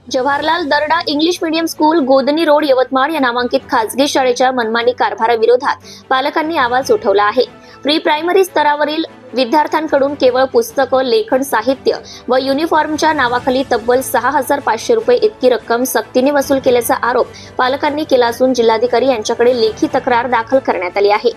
जवाहरलाल दर्डा English medium school गोदनी road Yavatmal या नामांकित खासगी शाळेच्या मनमानी कारभाराविरोधात पालकांनी आवाज उठवला आहे। प्री प्रायमरी स्तरावरील विद्यार्थ्यांकडून केवळ पुस्तकं, लेखन साहित्य व युनिफॉर्मच्या नावाखाली तब्बल 6,500 रुपये इतकी रक्कम सक्तीने वसूल केल्याचा आरोप पालकांनी केला असून जिल्हाधिकारी यांच्याकडे लेखी तक्रार दाखल करण्यात आली आहे।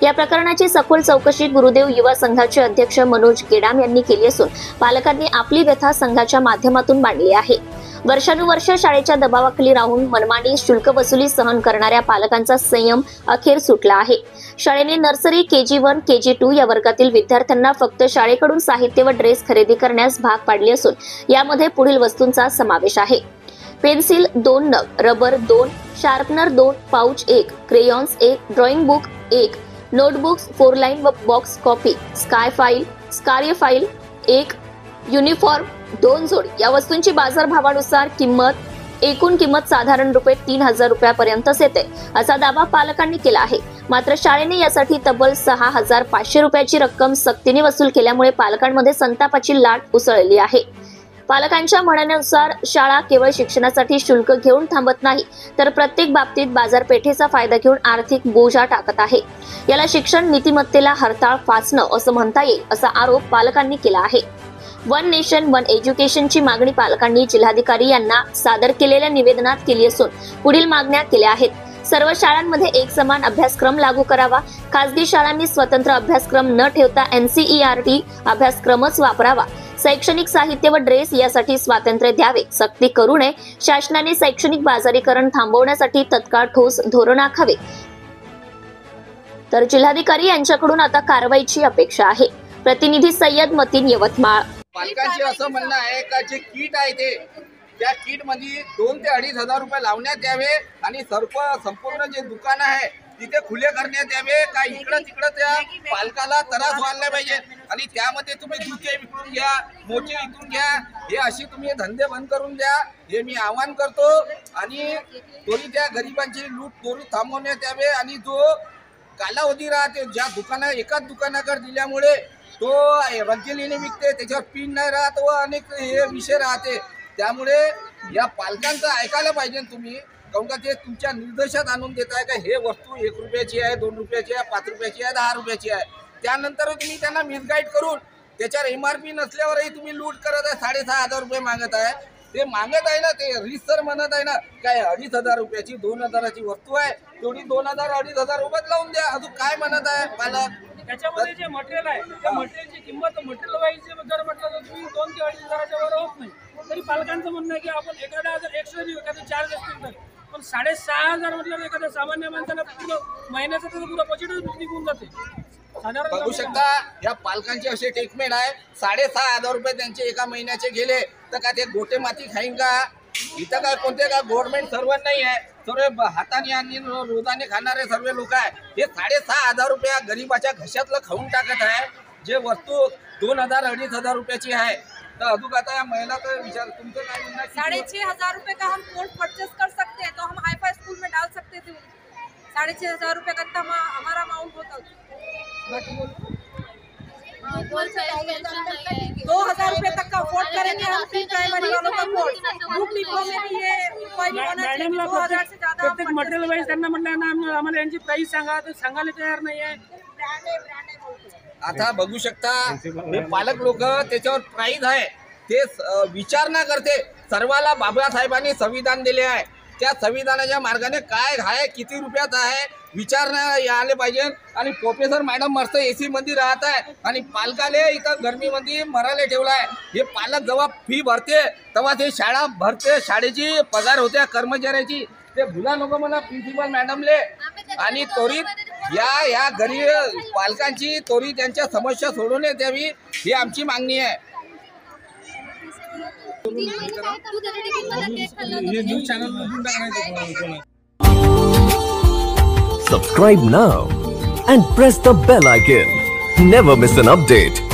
या प्रकरणाची सखोल चौकशी गुरुदेव युवा संघाचे अध्यक्ष मनोज गेडाम यांनी केली असून पालकांनी आपली व्यथा संघाच्या माध्यमातून मांडली आहे। वर्षानुवर्ष शाळेच्या दबावाखाली राहून मनमानी शुल्क वसुली सहन करणाऱ्या पालकांचा संयम अखेर सुटला आहे। शाळेने नर्सरी, KG1, KG2 या वर्गातील विद्यार्थ्यांना फक्त शाळेकडून साहित्य व ड्रेस खरेदी करण्यास भाग पाडले असून यामध्ये पुढील वस्तूंचा समावेश आहे: पेन्सिल 2 नग, rubber 2, sharpener 2, pouch 1, crayons 1, drawing book 1, notebooks 4 line व बॉक्स कॉपी, स्कार्य फाईल 1, युनिफॉर्म 2 जोड। या वस्तूंची बाजारभावानुसार एकूण किंमत साधारण ₹3,000 रुपयापर्यंत येते असा दावा पालकांनी केला आहे। मात्र शाळेने यासाठी तब्बल 6,500 रुपयाची रक्कम सक्तीने वसूल केल्यामुळे पालकांमध्ये संतापाची लाट उसळली आहे। पालकांच्या म्हणण्यानुसार शाळा केवळ शिक्षणासाठी शुल्क घेऊन थांबत नाही तर प्रत्येक बाबतीत बाजारपेठेचा फायदा घेऊन आर्थिक बोजा टाकत आहे। याला शिक्षण नीतिमत्तेला हरताळ फासणं असं म्हणता येईल असा आरोप पालकांनी केला आहे। वन नेशन वन एज्युकेशनची मागणी पालकांनी जिल्हाधिकारी यांना सादर केलेल्या निवेदनात केली असून पुढील मागण्या केल्या आहेत: सर्व शाळांमध्ये एक समान अभ्यासक्रम लागू करावा, खासगी शाळांनी स्वतंत्र अभ्यासक्रम न ठेवता NCERT अभ्यासक्रमच वापरावा, शैक्षणिक साहित्य व ड्रेस यासाठी स्वातंत्र्य द्यावे, सक्ती करू नये, शासनाने शैक्षणिक बाजारीकरण थांबवण्यासाठी तत्काळ ठोस धोरण आखावे। तर जिल्हाधिकारी यांच्याकडून आता कारवाईची अपेक्षा आहे। प्रतिनिधी सय्यद मतीन, यवतमाळ। पालकांचे असं म्हणणं आहे का जे किट आहे त्या किट मध्ये 2 ते 2,500 रुपये लावण्यात यावे आणि संपूर्ण जे दुकान आहे तिथे खुले करण्यात यावे। का इकडं तिकडं त्या पालकाला त्रास व्हायला पाहिजे आणि त्यामध्ये तुम्ही जुते विकून घ्या, मोचे विकून घ्या, हे अशी तुम्ही धंदे बंद करून द्या, हे मी आवाहन करतो। आणि तोरी त्या गरिबांची लूट तोरी थांबवण्यात यावे आणि जो कालावधी राहते ज्या एकाच दुकानाकडे दिल्यामुळे तो रंगीलीने विकते, त्याच्यावर पिन नाही राहत व अनेक हे विषय राहते। त्यामुळे या पालकांचं ऐकायला पाहिजे तुम्ही, काऊन का ते तुमच्या निर्देशात आणून देत आहे का हे वस्तू 1 रुपयाची आहे, 2 रुपयाची आहे, 5 रुपयाची आहे, 10 रुपयाची आहे। त्यानंतर तुम्ही त्यांना मिसगाईड करून त्याच्यावर MRP नसल्यावरही तुम्ही लूट करत आहे, 6,500 रुपये मागत आहे। ते मागत आहे ना, ते रिसर म्हणत आहे ना, काय 2,500 रुपयाची 2,000ची वस्तू आहे, तेवढी 2,000-2,500 रुपयात लावून द्या। अजून काय म्हणत आहे पालक? त्याच्यामध्ये जे मटेरियल आहे त्या मटेरियलची किंमत मटेरियल वाईज जर म्हटलं तर तुम्ही 2 ते 2,500च्या वर होत नाही। तरी पालकांचं म्हणणं आहे की आपण एखादा जर एक्स्ट्रा एखादा चार्ज असतील तर पण 6,500 म्हटलं एखाद्या सामान्य माणसाला पूर्ण महिन्याचं त्याचं पुरं बजेटच निघून जाते। बघू शकता या पालकांचे असे ट्रीटमेंट आहे। 6,500 रुपये त्यांचे एका महिन्याचे गेले तर का ते गोटे माती खाईन का? इथं काय कोणते का गव्हर्नमेंट सर्वंट नाही आहे, सर्व हाताने आणि रोजाने खाणारे सर्व लोक आहे। हे 6,500 रुपया गरीबाच्या घशातलं खाऊन टाकत आहे। जे वस्तू 2,000-2,500 रुपयाची आहे तर अजून आता या महिला का विचार तुमचं काय म्हणणं आहे? 6,500 रुपये का हम कोर्स परचेस कर सकते हैं तो हम हाई-फाई स्कूल में डाल सकते थे। 6,500 रुपये का हमारा अमाउंट होता 2,000 रुपये तक का अफोर्ड करेंगे हम प्री प्राइमरी वालों का कोर्स। बुक डिपो में भी ये मॅडमला 2,000 से ज्यादा प्रत्येक मटेरियल वाईज त्यांना म्हणलं ना आम्हाला यांची प्राइस सांगा, तर सांगायला तयार नाही आहे। आता बघू शकता हे पालक लोक त्याच्यावर प्राइस आहे ते विचार न करते। सर्वाला बाबासाहेबांनी संविधान दिले आहे, त्या संविधानाच्या मार्गाने काय आहे, किती रुपयात आहे विचार आले पाहिजे। आणि प्रोफेसर मॅडम मस्त AC मध्ये राहत आहे आणि पालकाले इथं गर्मीमध्ये मरायला ठेवला आहे। हे पालक जेव्हा फी भरते तेव्हा ते शाळा भरते, शाळेची पगार होत्या कर्मचाऱ्याची, ते भुला नको मला प्रिन्सिपल मॅडमले। आणि त्वरित या गरीब पालकांची त्वरित त्यांच्या समस्या सोडवण्यात यावी ही आमची मागणी आहे। Subscribe now and press the bell icon. Never miss an update.